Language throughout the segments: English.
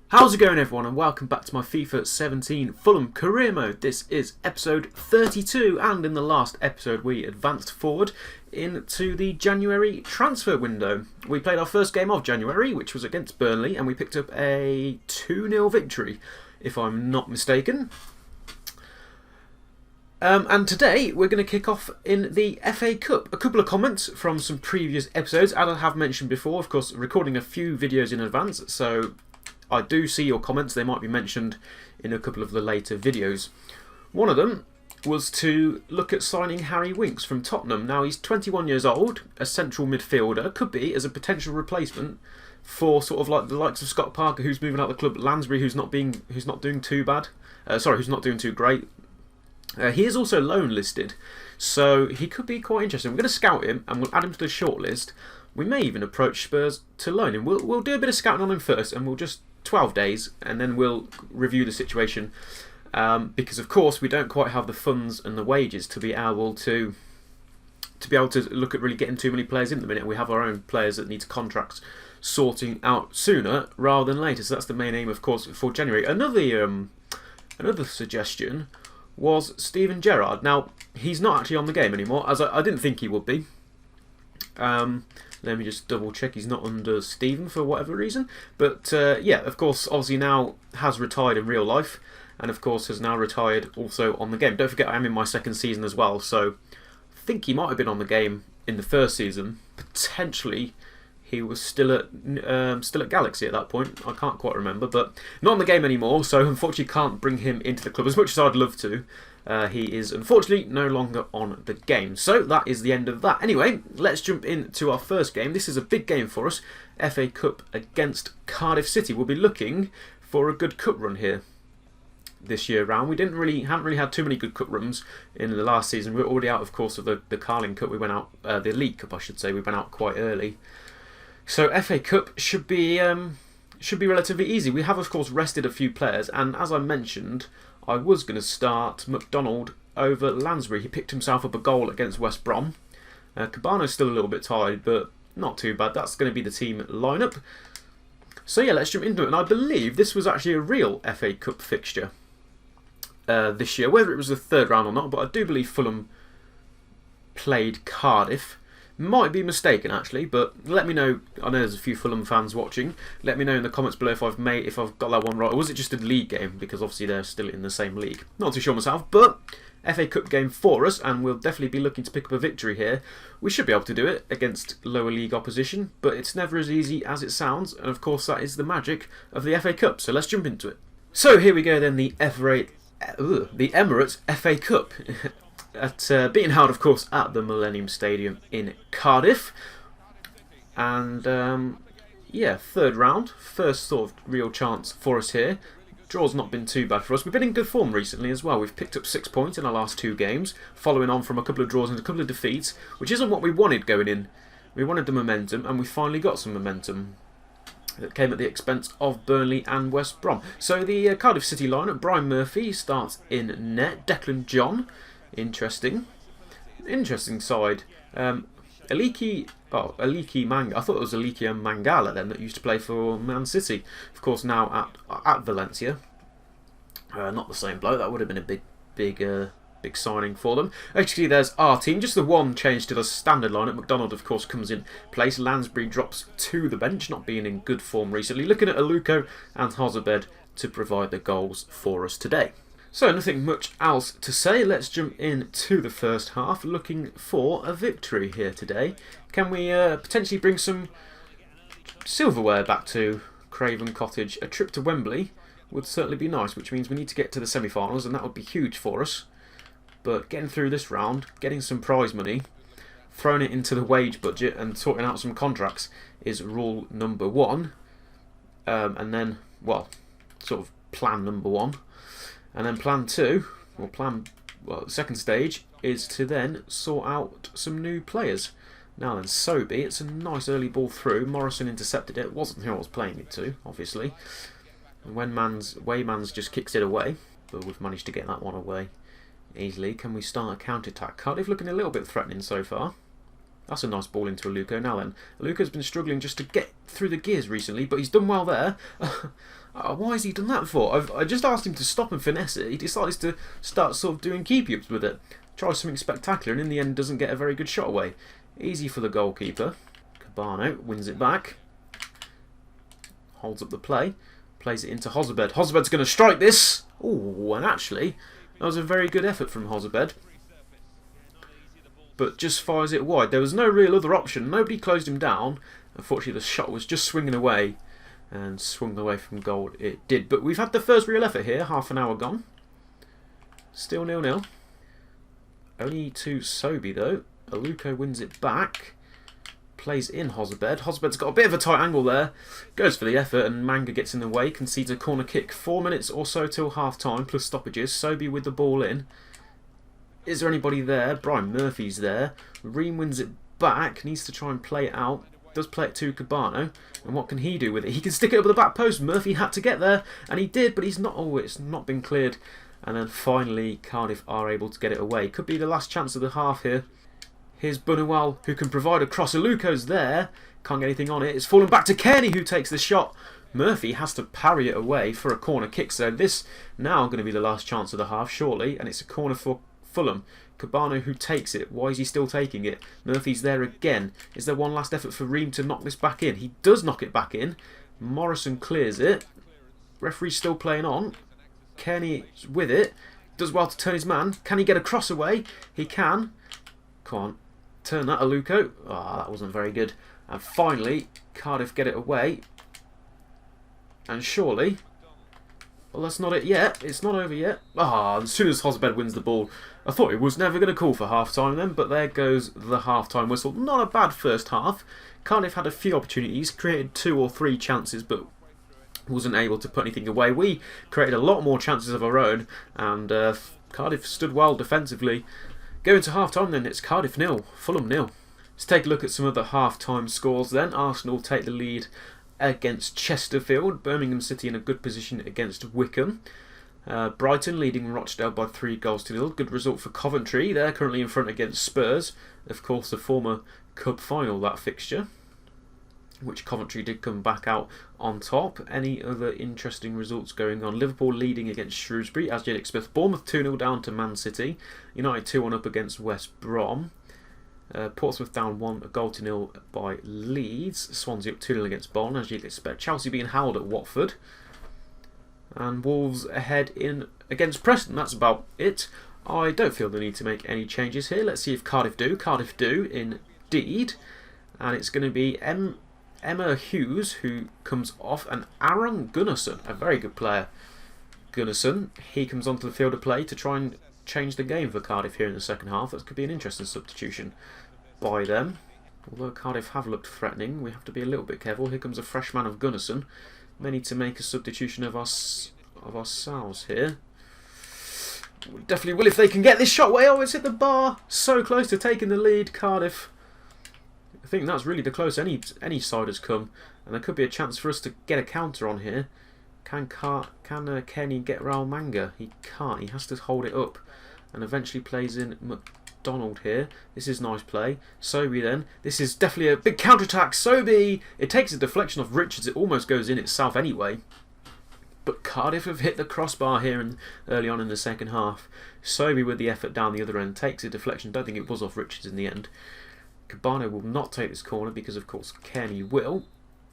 How's it going, everyone, and welcome back to my FIFA 17 Fulham career mode. This is episode 32, and in the last episode we advanced forward into the January transfer window. We played our first game of January, which was against Burnley, and we picked up a 2-0 victory, if I'm not mistaken. And today we're going to kick off in the FA Cup. A couple of comments from some previous episodes, as I have mentioned before, of course, recording a few videos in advance, so I do see your comments. They might be mentioned in a couple of the later videos. One of them was to look at signing Harry Winks from Tottenham. Now, he's 21 years old, a central midfielder, could be as a potential replacement for sort of like the likes of Scott Parker, who's moving out of the club, Lansbury, who's not doing too bad. Who's not doing too great. He is also loan listed, so he could be quite interesting. We're going to scout him and we'll add him to the shortlist. We may even approach Spurs to loan him. We'll do a bit of scouting on him first, and we'll just 12 days, and then we'll review the situation. Because of course we don't quite have the funds and the wages to be able to look at really getting too many players in at the minute. We have our own players that need contracts sorting out sooner rather than later. So that's the main aim, of course, for January. Another suggestion was Steven Gerrard. Now, he's not actually on the game anymore, as I didn't think he would be. Let me just double check he's not under Steven for whatever reason. But yeah, of course, obviously now has retired in real life, and of course has now retired also on the game. Don't forget, I am in my second season as well, so I think he might have been on the game in the first season. Potentially he was still at Galaxy at that point. I can't quite remember, but not on the game anymore, so unfortunately can't bring him into the club as much as I'd love to. He is unfortunately no longer on the game. So that is the end of that. Anyway, let's jump into our first game. This is a big game for us. FA Cup against Cardiff City. We'll be looking for a good cup run here this year round. We haven't really had too many good cup runs in the last season. We're already out, of course, of the Carling Cup. We went out, the League Cup, I should say. We went out quite early. So FA Cup should be relatively easy. We have, of course, rested a few players, and as I mentioned, I was going to start McDonald over Lansbury. He picked himself up a goal against West Brom. Cabano's still a little bit tired, but not too bad. That's going to be the team lineup. So yeah, let's jump into it. And I believe this was actually a real FA Cup fixture this year, whether it was the third round or not. But I do believe Fulham played Cardiff. Might be mistaken actually, but let me know. I know there's a few Fulham fans watching. Let me know in the comments below if I've got that one right, or was it just a league game? Because obviously they're still in the same league. Not too sure myself, but FA Cup game for us, and we'll definitely be looking to pick up a victory here. We should be able to do it against lower league opposition, but it's never as easy as it sounds, and of course that is the magic of the FA Cup. So let's jump into it. So here we go then, the Emirates FA Cup. Being held, of course, at the Millennium Stadium in Cardiff. And yeah, third round, first sort of real chance for us here. Draw's not been too bad for us. We've been in good form recently as well. We've picked up 6 points in our last 2 games, following on from a couple of draws and a couple of defeats, which isn't what we wanted going in. We wanted the momentum, and we finally got some momentum. That came at the expense of Burnley and West Brom. So the Cardiff City lineup: Brian Murphy starts in net. Declan John. Interesting side. Aliki Manga. I thought it was Aliki Mangala then that used to play for Man City. Of course, now at Valencia. Not the same bloke. That would have been a big signing for them. Actually, there's our team. Just the one change to the standard lineup. McDonald, of course, comes in place. Lansbury drops to the bench, not being in good form recently. Looking at Aluko and Hozabed to provide the goals for us today. So nothing much else to say. Let's jump into the first half, looking for a victory here today. Can we potentially bring some silverware back to Craven Cottage? A trip to Wembley would certainly be nice, which means we need to get to the semi-finals, and that would be huge for us. But getting through this round, getting some prize money, throwing it into the wage budget and sorting out some contracts is rule number 1. And then, well, sort of plan number 1. And then plan 2, or the second stage, is to then sort out some new players. Now then, so be it's a nice early ball through. Morrison intercepted it. It wasn't who I was playing it to, obviously. And when Waymans just kicks it away, but we've managed to get that one away easily. Can we start a counter-attack? Cardiff looking a little bit threatening so far. That's a nice ball into Aluko. Now then, Aluko's been struggling just to get through the gears recently, but he's done well there. Why has he done that for? I just asked him to stop and finesse it. He decides to start sort of doing keepy-ups with it. Tries something spectacular and in the end doesn't get a very good shot away. Easy for the goalkeeper. Cabano wins it back. Holds up the play. Plays it into Hozabed. Hozabed's going to strike this. Oh, and actually, that was a very good effort from Hozabed. But just fires it wide. There was no real other option. Nobody closed him down. Unfortunately, the shot was just swinging away. And swung away from goal it did. But we've had the first real effort here. Half an hour gone. Still 0-0. Only to Sobi though. Aluko wins it back. Plays in Hozabed. Hozabed's got a bit of a tight angle there. Goes for the effort and Manga gets in the way. Concedes a corner kick. 4 minutes or so till half time plus stoppages. Sobi with the ball in. Is there anybody there? Brian Murphy's there. Ream wins it back. Needs to try and play it out. Does play it to Cabano. And what can he do with it? He can stick it up the back post. Murphy had to get there. And he did, but he's not. Oh, it's not been cleared. And then finally, Cardiff are able to get it away. Could be the last chance of the half here. Here's Bunuel, who can provide a cross. Aluko's there. Can't get anything on it. It's fallen back to Kearney, who takes the shot. Murphy has to parry it away for a corner kick. So this now going to be the last chance of the half, surely. And it's a corner for Fulham. Cabano who takes it. Why is he still taking it? Murphy's there again. Is there one last effort for Ream to knock this back in? He does knock it back in. Morrison clears it. Referee's still playing on. Kearney's with it. Does well to turn his man. Can he get a cross away? He can. Come on. Turn that, Aluko. Ah, that wasn't very good. And finally, Cardiff get it away. And surely... Well, that's not it yet. It's not over yet. Ah, as soon as Hozabed wins the ball, I thought he was never going to call for half-time then, but there goes the half-time whistle. Not a bad first half. Cardiff had a few opportunities, created 2 or 3 chances, but wasn't able to put anything away. We created a lot more chances of our own, and Cardiff stood well defensively. Going to half-time then, it's Cardiff 0, Fulham 0. Let's take a look at some of the half-time scores then. Arsenal take the lead against Chesterfield. Birmingham City in a good position against Wickham. Brighton leading Rochdale by 3-0. Good result for Coventry. They're currently in front against Spurs. Of course, the former Cup final, that fixture, which Coventry did come back out on top. Any other interesting results going on? Liverpool leading against Shrewsbury, as you'd expect. Bournemouth 2-0 down to Man City. United 2-1 up against West Brom. Portsmouth down 1-0 by Leeds. Swansea up 2-0 against Bolton, as you'd expect. Chelsea being howled at Watford. And Wolves ahead in against Preston. That's about it. I don't feel the need to make any changes here. Let's see if Cardiff do. Cardiff do, indeed. And it's going to be Emma Hughes who comes off, and Aaron Gunnarsson, a very good player. Gunnarsson, he comes onto the field of play to try and change the game for Cardiff here in the second half. That could be an interesting substitution by them. Although Cardiff have looked threatening, we have to be a little bit careful. Here comes a fresh man of Gunnarsson. May need to make a substitution of ourselves here. We definitely will if they can get this shot away. Oh, it's hit the bar. So close to taking the lead, Cardiff. I think that's really the close any side has come, and there could be a chance for us to get a counter on here. Can Kenny get Raul Manga? He can't. He has to hold it up, and eventually plays in McDonald here. This is nice play. Sobi then. This is definitely a big counter attack. Sobi. It takes a deflection off Richards. It almost goes in itself anyway. But Cardiff have hit the crossbar here early on in the second half. Sobi with the effort down the other end takes a deflection. Don't think it was off Richards in the end. Cabano will not take this corner because, of course, Kenny will.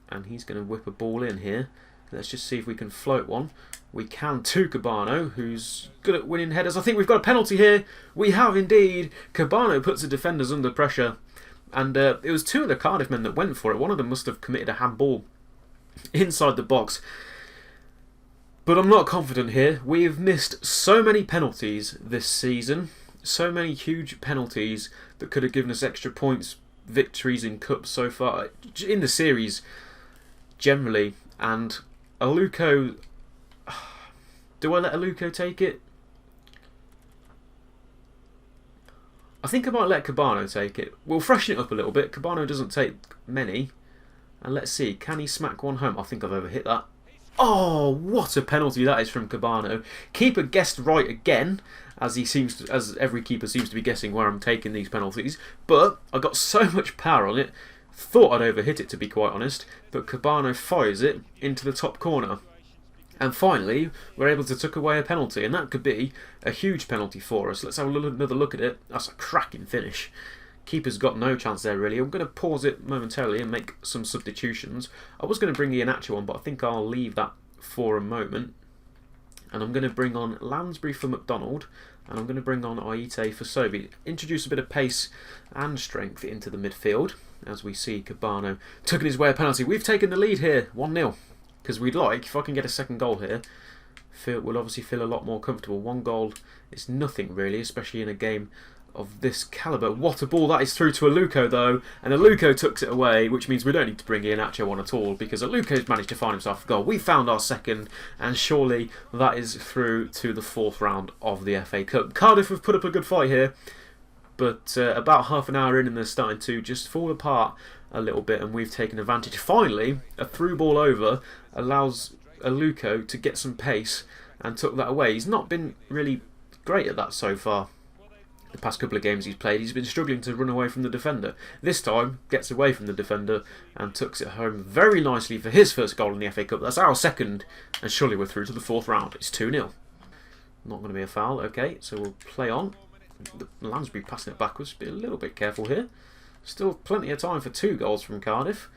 And he's going to whip a ball in here. Let's just see if we can float one. We can to Cabano, who's good at winning headers. I think we've got a penalty here. We have indeed. Cabano puts the defenders under pressure. And it was 2 of the Cardiff men that went for it. One of them must have committed a handball inside the box. But I'm not confident here. We have missed so many penalties this season. So many huge penalties that could have given us extra points, victories in cups so far, in the series generally. And Aluko, do I let Aluko take it? I think I might let Cabano take it. We'll freshen it up a little bit. Cabano doesn't take many. And let's see, can he smack one home? I think I've overhit that. Oh, what a penalty that is from Cabano. Keeper guessed right again, as every keeper seems to be guessing where I'm taking these penalties. But I got so much power on it, thought I'd overhit it to be quite honest, but Cabano fires it into the top corner. And finally, we're able to tuck away a penalty, and that could be a huge penalty for us. Let's have another look at it. That's a cracking finish. Keeper's got no chance there really. I'm going to pause it momentarily and make some substitutions. I was going to bring Iheanacho on, but I think I'll leave that for a moment. And I'm going to bring on Lansbury for McDonald, and I'm going to bring on Aite for Sobi. Introduce a bit of pace and strength into the midfield, as we see Cabano tucking his way a penalty. We've taken the lead here, 1-0. Because we'd like, if I can get a second goal here, we'll obviously feel a lot more comfortable. One goal is nothing really, especially in a game of this calibre. What a ball that is through to Aluko though, and Aluko tucks it away, which means we don't need to bring Iheanacho on at all, because Aluko's managed to find himself a goal. We found our second, and surely that is through to the 4th round of the FA Cup. Cardiff have put up a good fight here, but about half an hour in and they're starting to just fall apart a little bit, and we've taken advantage. Finally, a through ball over allows Aluko to get some pace and took that away. He's not been really great at that so far. The past couple of games he's played, he's been struggling to run away from the defender. This time, gets away from the defender and tucks it home very nicely for his first goal in the FA Cup. That's our second, and surely we're through to the 4th round. It's 2-0. Not going to be a foul. Okay, so we'll play on. Lansbury passing it backwards. Be a little bit careful here. Still plenty of time for 2 goals from Cardiff.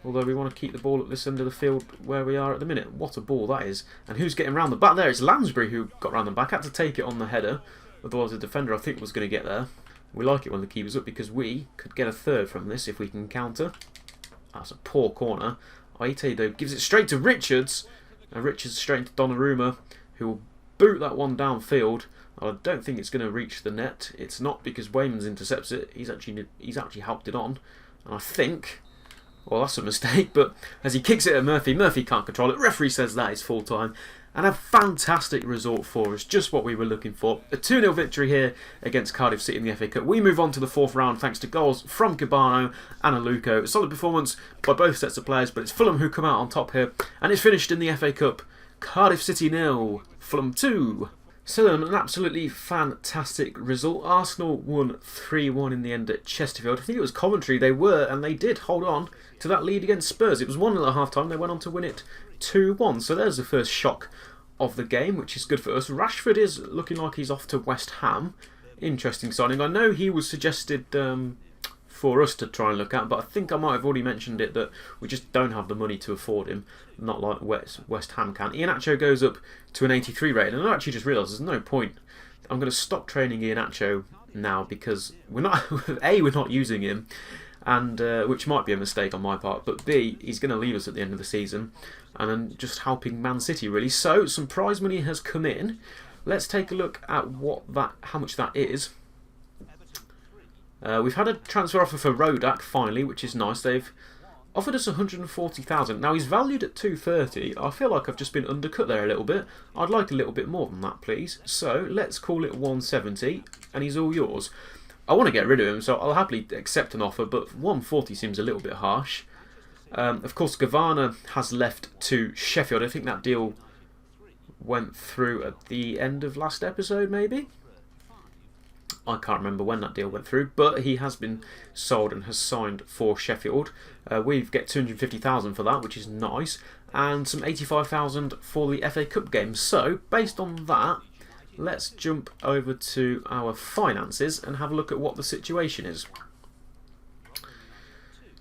Although we want to keep the ball at this end of the field where we are at the minute. What a ball that is. And who's getting round the back there? It's Lansbury who got round the back. Had to take it on the header. Otherwise the defender I think was going to get there. We like it when the keeper's up because we could get a third from this if we can counter. That's a poor corner. Aite though gives it straight to Richards. And Richards straight into Donnarumma, who will boot that one downfield. I don't think it's going to reach the net. It's not, because Weymans intercepts it. He's actually helped it on. And I think, well, that's a mistake, but as he kicks it at Murphy, Murphy can't control it. Referee says that is full time. And a fantastic result for us, just what we were looking for. A 2-0 victory here against Cardiff City in the FA Cup. We move on to the 4th round thanks to goals from Cabano and Aluko. A solid performance by both sets of players, but it's Fulham who come out on top here. And it's finished in the FA Cup. Cardiff City 0, Fulham 2. So an absolutely fantastic result. Arsenal won 3-1 in the end at Chesterfield. I think it was Coventry. They were, and they did hold on to that lead against Spurs. It was 1-0 at half-time. They went on to win it 2-1. So there's the first shock of the game, which is good for us. Rashford is looking like he's off to West Ham. Interesting signing. I know he was suggested for us to try and look at, but I think I might have already mentioned it that we just don't have the money to afford him, not like West Ham can. Iheanacho goes up to an 83 rating, and I actually just realised there's no point. I'm going to stop training Iheanacho now because we're not A, we're not using him, and which might be a mistake on my part, but B, he's going to leave us at the end of the season, and then just helping Man City really. So some prize money has come in. Let's take a look at how much that is. We've had a transfer offer for Rodak finally, which is nice. They've offered us 140,000. Now he's valued at 230. I feel like I've just been undercut there a little bit. I'd like a little bit more than that, please. So let's call it 170, and he's all yours. I want to get rid of him, so I'll happily accept an offer, but 140 seems a little bit harsh. Of course, Gavana has left to Sheffield. I think that deal went through at the end of last episode, maybe? I can't remember when that deal went through, but he has been sold and has signed for Sheffield. We get 250,000 for that, which is nice, and some 85,000 for the FA Cup game. So, based on that, let's jump over to our finances and have a look at what the situation is.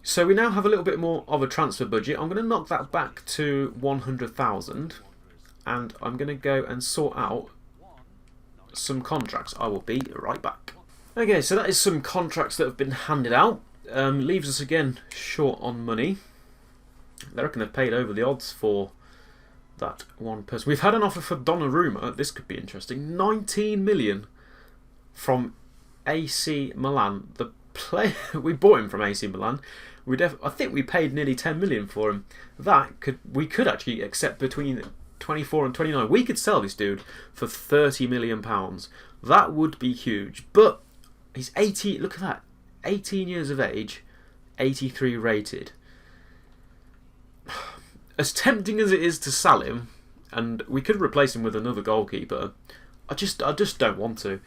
So we now have a little bit more of a transfer budget. I'm going to knock that back to 100,000, and I'm going to go and sort out some contracts. I will be right back. Okay, so that is some contracts that have been handed out. Leaves us again short on money. They reckon they've paid over the odds for that one person. We've had an offer for Donnarumma. This could be interesting. 19 million from AC Milan. The player we bought him from AC Milan. I think we paid nearly 10 million for him. We could actually accept between 24 and 29. We could sell this dude for £30 million. That would be huge. But he's 18. Look at that. 18 years of age, 83 rated. as tempting as it is to sell him, and we could replace him with another goalkeeper, I just don't want to.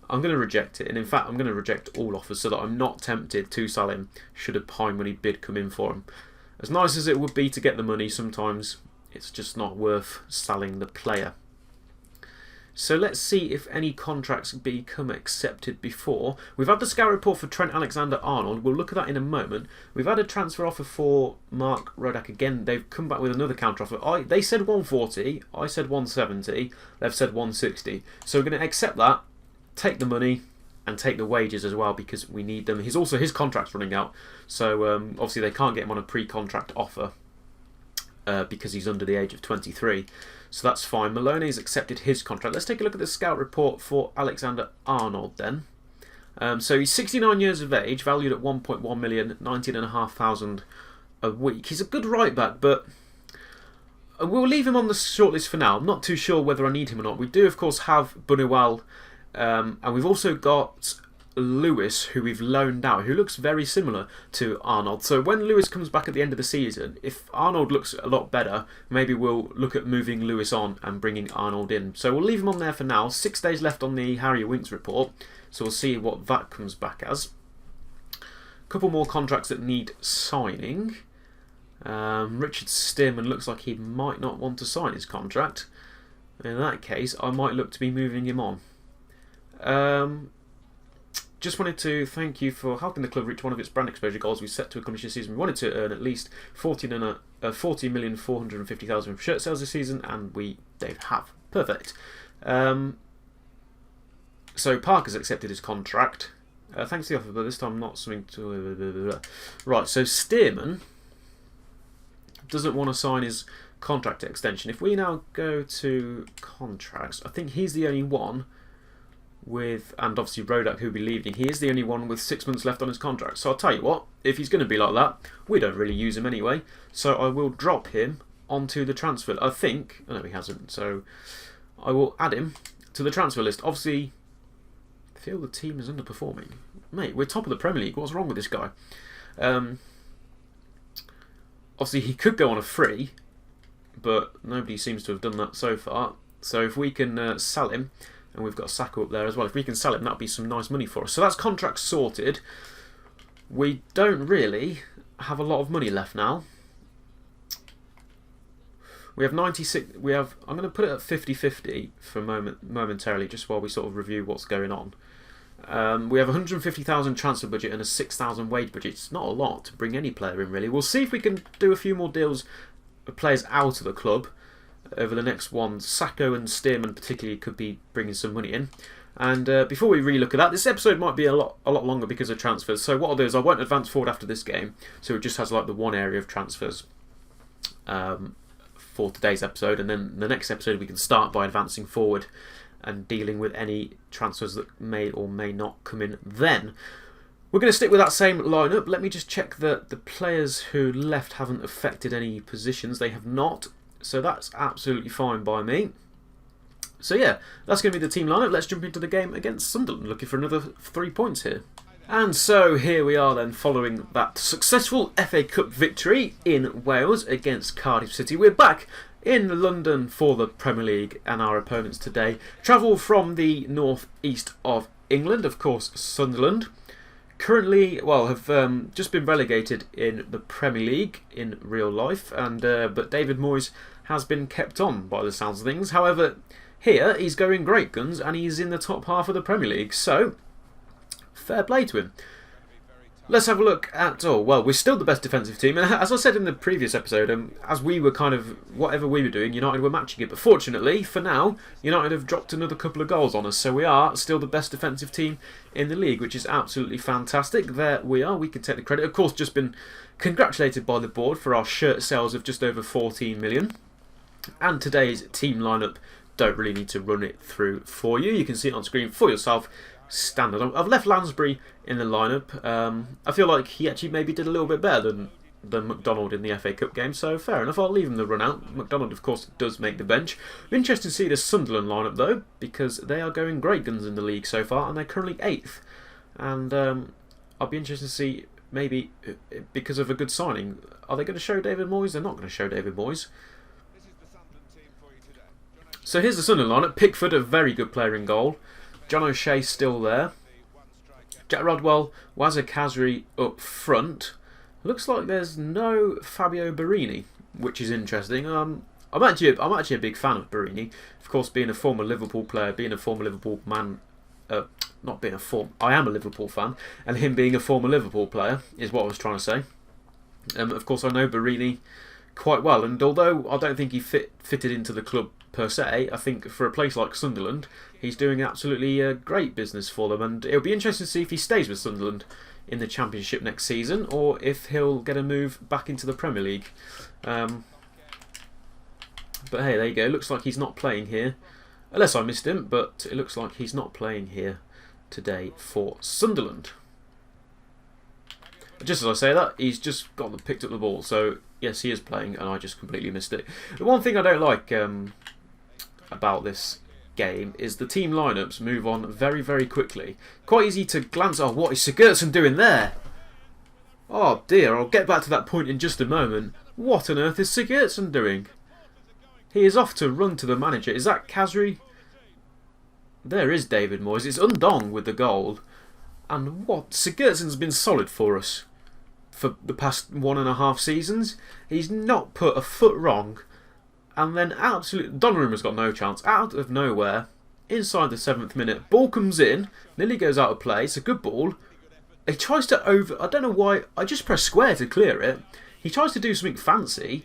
I'm going to reject it, and in fact I'm going to reject all offers so that I'm not tempted to sell him should a high money bid come in for him. As nice as it would be to get the money, sometimes it's just not worth selling the player. So let's see if any contracts become accepted before. We've had the scout report for Trent Alexander-Arnold. We'll look at that in a moment. We've had a transfer offer for Mark Rodak again. They've come back with another counter offer. They said 140. I said 170. They've said 160. So we're going to accept that, take the money, and take the wages as well because we need them. His contract's running out. So obviously they can't get him on a pre-contract offer because he's under the age of 23. So that's fine. Maloney's accepted his contract. Let's take a look at the scout report for Alexander-Arnold then. So he's 69 years of age, valued at 1.1 million, 19,500 a week. He's a good right back, but we'll leave him on the shortlist for now. I'm not too sure whether I need him or not. We do, of course, have Bunuel, and we've also got Lewis, who we've loaned out, who looks very similar to Arnold. So when Lewis comes back at the end of the season, if Arnold looks a lot better, maybe we'll look at moving Lewis on and bringing Arnold in. So we'll leave him on there for now. 6 days left on the Harry Winks report, so we'll see what that comes back as. A couple more contracts that need signing. Richard Stearman looks like he might not want to sign his contract. In that case, I might look to be moving him on. Just wanted to thank you for helping the club reach one of its brand exposure goals we set to accomplish this season. We wanted to earn at least 40,450,000 from shirt sales this season, and they have. Perfect. So Parker's accepted his contract. Thanks for the offer, but this time not something to... Right, so Stearman doesn't want to sign his contract extension. If we now go to contracts, I think he's the only one with, and obviously Rodak, who'll be leaving, he is the only one with 6 months left on his contract. So I'll tell you what, if he's going to be like that, we don't really use him anyway, so I will drop him onto the transfer. I think, no, he hasn't, so I will add him to the transfer list. Obviously, I feel the team is underperforming. Mate, we're top of the Premier League, what's wrong with this guy? Obviously he could go on a free, but nobody seems to have done that so far. So if we can sell him, and we've got Saka up there as well. If we can sell him, that'll be some nice money for us. So that's contract sorted. We don't really have a lot of money left now. We have 96. I'm going to put it at 50-50 for momentarily, just while we sort of review what's going on. We have 150,000 transfer budget and a 6,000 wage budget. It's not a lot to bring any player in, really. We'll see if we can do a few more deals of players out of the club over the next one. Sacco and Stearman particularly could be bringing some money in. And before we re-look at that, this episode might be a lot longer because of transfers. So what I'll do is I won't advance forward after this game, so it just has like the one area of transfers for today's episode, and then the next episode we can start by advancing forward and dealing with any transfers that may or may not come in then. We're going to stick with that same lineup. Let me just check that the players who left haven't affected any positions. They have not. So that's absolutely fine by me. So yeah, that's going to be the team lineup. Let's jump into the game against Sunderland, looking for another 3 points here. And so here we are then, following that successful FA Cup victory in Wales against Cardiff City. We're back in London for the Premier League, and our opponents today travel from the north east of England, of course Sunderland. Currently, well, have just been relegated in the Premier League in real life, and but David Moyes has been kept on by the sounds of things. However, here he's going great guns, and he's in the top half of the Premier League, so fair play to him. Let's have a look at... Oh, well, we're still the best defensive team. And as I said in the previous episode, as we were kind of... Whatever we were doing, United were matching it. But fortunately, for now, United have dropped another couple of goals on us. So we are still the best defensive team in the league, which is absolutely fantastic. There we are. We can take the credit. Of course, just been congratulated by the board for our shirt sales of just over 14 million. And today's team lineup, don't really need to run it through for you. You can see it on screen for yourself. Standard. I've left Lansbury in the lineup. I feel like he actually maybe did a little bit better than McDonald in the FA Cup game, so fair enough. I'll leave him the run out. McDonald, of course, does make the bench. I'm interested to see the Sunderland lineup though, because they are going great guns in the league so far, and they're currently 8th. And I'll be interested to see maybe because of a good signing. Are they going to show David Moyes? They're not going to show David Moyes. So here's the Sunderland lineup. Pickford, a very good player in goal. John O'Shea still there. Jack Rodwell, Wazir Khazri up front. Looks like there's no Fabio Borini, which is interesting. I'm actually a big fan of Borini. Of course, being a former Liverpool player, being a former Liverpool man, not being a former, I am a Liverpool fan, and him being a former Liverpool player is what I was trying to say. Of course, I know Borini quite well, and although I don't think he fitted into the club per se, I think for a place like Sunderland, he's doing absolutely great business for them, and it'll be interesting to see if he stays with Sunderland in the Championship next season, or if he'll get a move back into the Premier League. But hey, there you go. Looks like he's not playing here, unless I missed him, but it looks like he's not playing here today for Sunderland. Just as I say that, he's just picked up the ball, so yes, he is playing, and I just completely missed it. The one thing I don't like about this game is the team lineups move on very, very quickly. Quite easy to glance, oh, what is Sigurdsson doing there? Oh dear, I'll get back to that point in just a moment. What on earth is Sigurdsson doing? He is off to run to the manager. Is that Khazri? There is David Moyes. It's Undong with the goal. And what? Sigurdsson's been solid for us for the past 1.5 seasons. He's not put a foot wrong. And then Donnarumma's got no chance. Out of nowhere, inside the 7th minute, ball comes in, nearly goes out of play. It's a good ball. He tries to I don't know why. I just press square to clear it. He tries to do something fancy.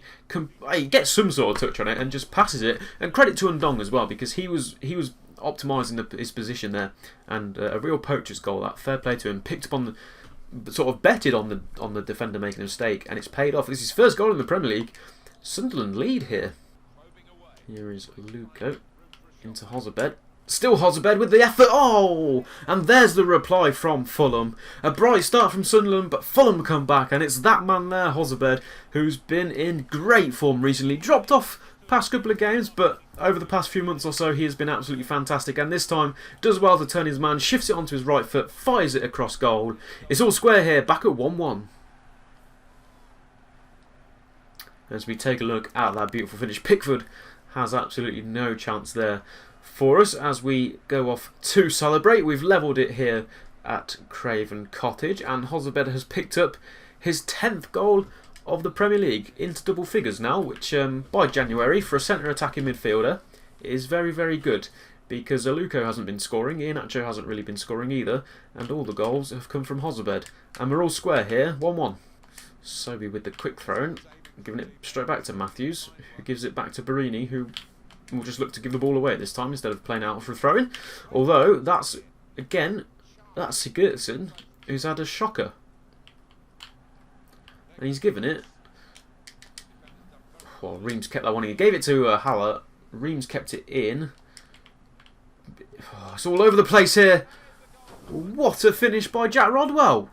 He gets some sort of touch on it and just passes it. And credit to Undong as well, because he was optimising his position there, and a real poacher's goal. That, fair play to him. Picked up on the sort of betted on the defender making a mistake, and it's paid off. This is his first goal in the Premier League. Sunderland lead here. Here is Luco into Hozabed. Still Hozabed with the effort. Oh! And there's the reply from Fulham. A bright start from Sunderland, but Fulham come back, and it's that man there, Hozabed, who's been in great form recently. Dropped off past couple of games, but over the past few months or so, he has been absolutely fantastic, and this time does well to turn his man, shifts it onto his right foot, fires it across goal. It's all square here, back at 1-1. As we take a look at that beautiful finish, Pickford has absolutely no chance there for us as we go off to celebrate. We've levelled it here at Craven Cottage, and Hozabed has picked up his 10th goal of the Premier League, into double figures now, which by January for a centre attacking midfielder is very, very good, because Aluko hasn't been scoring, Iheanacho hasn't really been scoring either, and all the goals have come from Hozabed. And we're all square here, 1-1. Sobey with the quick throw in, giving it straight back to Matthews, who gives it back to Borini, who will just look to give the ball away this time instead of playing out for a throw-in. Although, that's Sigurdsson, who's had a shocker. And he's given it. Well, Reams kept that one in. He gave it to Haller. Reams kept it in. Oh, it's all over the place here. What a finish by Jack Rodwell.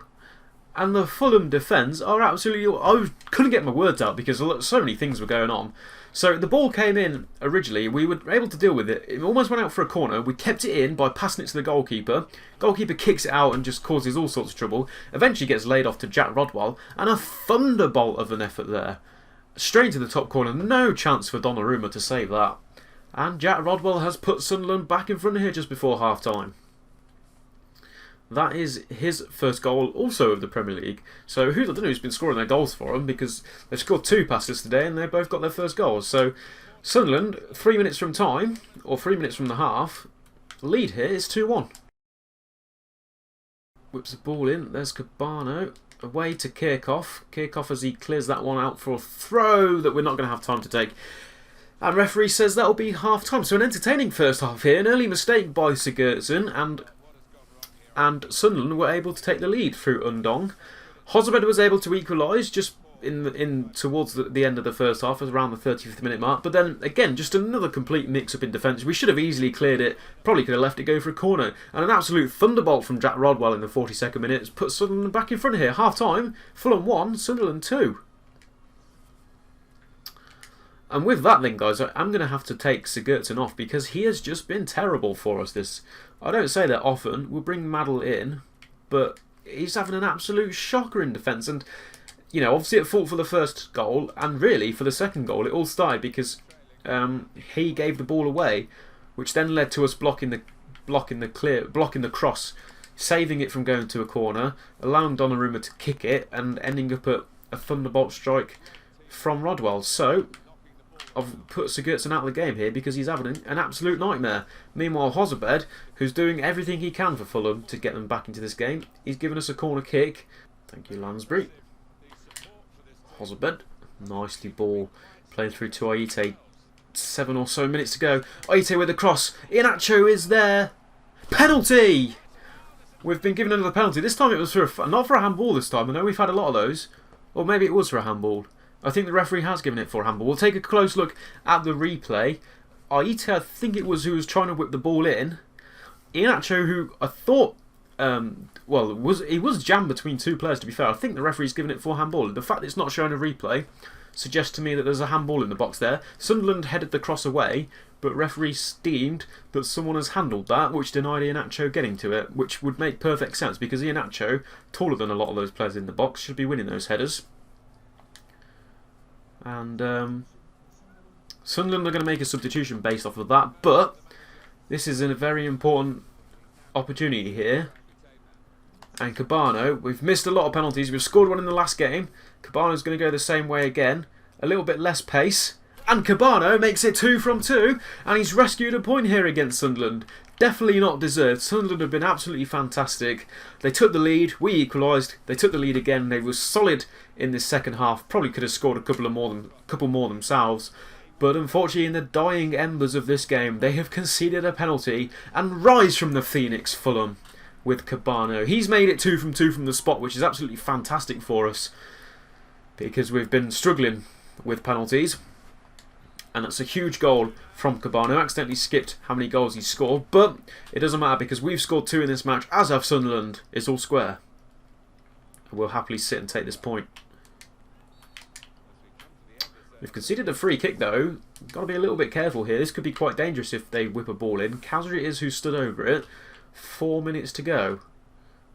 And the Fulham defence are absolutely... I couldn't get my words out because so many things were going on. So the ball came in originally. We were able to deal with it. It almost went out for a corner. We kept it in by passing it to the goalkeeper. Goalkeeper kicks it out and just causes all sorts of trouble. Eventually gets laid off to Jack Rodwell. And a thunderbolt of an effort there. Straight into the top corner. No chance for Donnarumma to save that. And Jack Rodwell has put Sunderland back in front of here just before half-time. That is his first goal also of the Premier League. So I don't know who's been scoring their goals for him, because they've scored 2 passes today and they've both got their first goals. So Sunderland, 3 minutes from time, or 3 minutes from the half, lead here is 2-1. Whips the ball in, there's Cabano. Away to Kirchhoff. Kirchhoff as he clears that one out for a throw that we're not going to have time to take. And referee says that'll be half time. So an entertaining first half here. An early mistake by Sigurdsson, and Sunderland were able to take the lead through Undong. Hozabed was able to equalise just towards the end of the first half, around the 35th minute mark. But then again, just another complete mix-up in defence. We should have easily cleared it. Probably could have left it go for a corner. And an absolute thunderbolt from Jack Rodwell in the 42nd minute has put Sunderland back in front of here. Half time, Fulham 1, Sunderland 2. And with that then, guys, I'm going to have to take Sigurdsson off because he has just been terrible for us. I don't say that often. We'll bring Maddle in, but he's having an absolute shocker in defence. And, you know, obviously at fault for the first goal, and really for the second goal, it all started because he gave the ball away, which then led to us blocking the cross, saving it from going to a corner, allowing Donnarumma to kick it, and ending up at a thunderbolt strike from Rodwell. So I've put Sigurdsson out of the game here because he's having an absolute nightmare. Meanwhile, Hozebed, who's doing everything he can for Fulham to get them back into this game, he's given us a corner kick. Thank you, Lansbury. Hozebed, nicely ball playing through to Aite. 7 or so minutes to go. Aite with the cross. Iheanacho is there. Penalty! We've been given another penalty. This time it was not for a handball this time. I know we've had a lot of those. Or maybe it was for a handball. I think the referee has given it for a handball. We'll take a close look at the replay. Aite, I think it was, who was trying to whip the ball in. Iheanacho, who I thought, he was jammed between two players, to be fair. I think the referee's given it for a handball. The fact that it's not showing a replay suggests to me that there's a handball in the box there. Sunderland headed the cross away, but referee deemed that someone has handled that, which denied Iheanacho getting to it, which would make perfect sense because Iheanacho, taller than a lot of those players in the box, should be winning those headers. And Sunderland are going to make a substitution based off of that, but this is a very important opportunity here. And Cabano, we've missed a lot of penalties. We've scored one in the last game. Cabano's going to go the same way again. A little bit less pace. And Cabano makes it 2 from 2. And he's rescued a point here against Sunderland. Definitely not deserved. Sunderland have been absolutely fantastic. They took the lead. We equalised. They took the lead again. They were solid in this second half. Probably could have scored a couple more themselves. But unfortunately, in the dying embers of this game, they have conceded a penalty and rise from the Phoenix, Fulham, with Cabano. He's made it 2 from 2 from the spot, which is absolutely fantastic for us because we've been struggling with penalties. And that's a huge goal from Cabano. Accidentally skipped how many goals he scored, but it doesn't matter because we've scored 2 in this match, as have Sunderland. It's all square. We'll happily sit and take this point. We've conceded a free kick though. Got to be a little bit careful here. This could be quite dangerous if they whip a ball in. Khazri it is who stood over it. 4 minutes to go.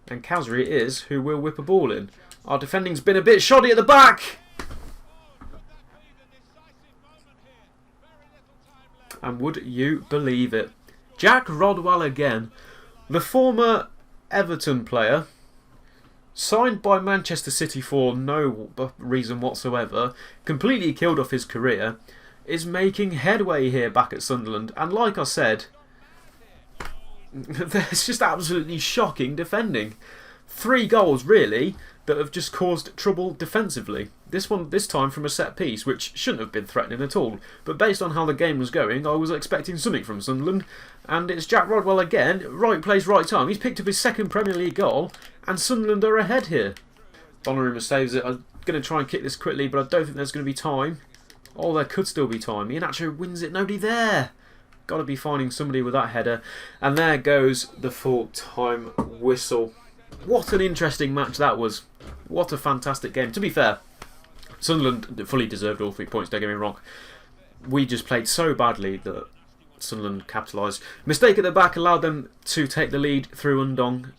And Khazri it is who will whip a ball in. Our defending's been a bit shoddy at the back. And would you believe it? Jack Rodwell again. The former Everton player, signed by Manchester City for no reason whatsoever, completely killed off his career, is making headway here back at Sunderland. And like I said, there's just absolutely shocking defending. 3 goals, really, that have just caused trouble defensively. This time from a set piece, which shouldn't have been threatening at all. But based on how the game was going, I was expecting something from Sunderland. And it's Jack Rodwell again, right place, right time. He's picked up his 2nd Premier League goal, and Sunderland are ahead here. Donnarumma saves it. I'm going to try and kick this quickly, but I don't think there's going to be time. Oh, there could still be time. Iheanacho wins it. Nobody there. Got to be finding somebody with that header. And there goes the full-time whistle. What an interesting match that was. What a fantastic game. To be fair, Sunderland fully deserved all 3 points, don't get me wrong. We just played so badly that Sunderland capitalised. Mistake at the back allowed them to take the lead through Undong.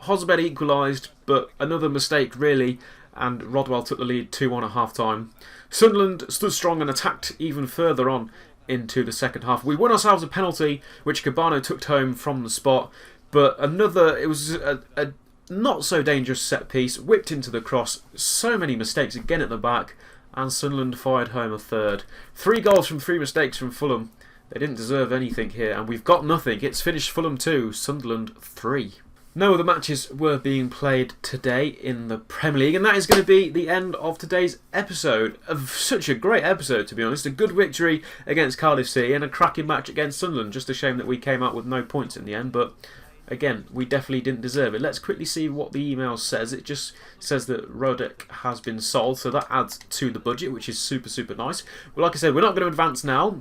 Hozebed equalised, but another mistake really, and Rodwell took the lead 2-1 at half-time. Sunderland stood strong and attacked even further on into the second half. We won ourselves a penalty, which Cabano took home from the spot, but it was a not so dangerous set piece, whipped into the cross. So many mistakes again at the back, and Sunderland fired home a 3rd. 3 goals from 3 mistakes from Fulham. They didn't deserve anything here, and we've got nothing. It's finished Fulham 2, Sunderland 3. No other matches were being played today in the Premier League, and that is going to be the end of today's episode. Of such a great episode, to be honest. A good victory against Cardiff City and a cracking match against Sunderland. Just a shame that we came out with no points in the end, but again, we definitely didn't deserve it. Let's quickly see what the email says. It just says that Rodek has been sold, so that adds to the budget, which is super, super nice. Well, like I said, we're not going to advance now,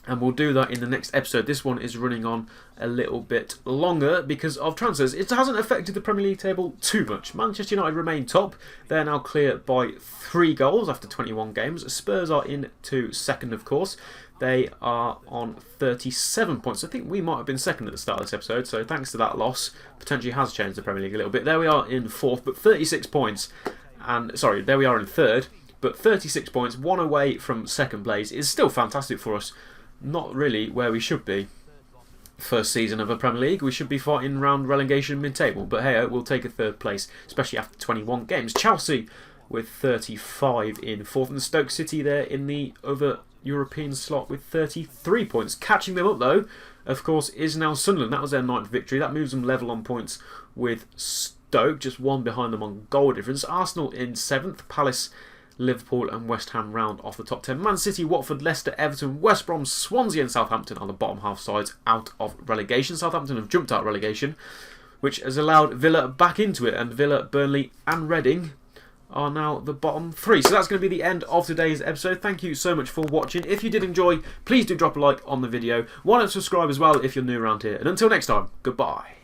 and we'll do that in the next episode. This one is running on a little bit longer because of transfers. It hasn't affected the Premier League table too much. Manchester United remain top. They're now clear by 3 goals after 21 games. Spurs are into 2nd, of course. They are on 37 points. I think we might have been second at the start of this episode, so thanks to that loss, potentially has changed the Premier League a little bit. There we are in 4th, but 36 points. And sorry, there we are in 3rd, but 36 points, 1 away from 2nd place is still fantastic for us. Not really where we should be. First season of a Premier League, we should be fighting round relegation mid-table, but hey, we'll take a 3rd place, especially after 21 games. Chelsea with 35 in 4th, and Stoke City there in the other European slot with 33 points. Catching them up though, of course, is now Sunderland. That was their 9th victory. That moves them level on points with Stoke, just 1 behind them on goal difference. Arsenal in 7th, Palace, Liverpool and West Ham round off the top 10. Man City, Watford, Leicester, Everton, West Brom, Swansea and Southampton are the bottom half sides out of relegation. Southampton have jumped out relegation, which has allowed Villa back into it, and Villa, Burnley and Reading are now the bottom 3. So that's going to be the end of today's episode. Thank you so much for watching. If you did enjoy, please do drop a like on the video. Why don't subscribe as well if you're new around here. And until next time, goodbye.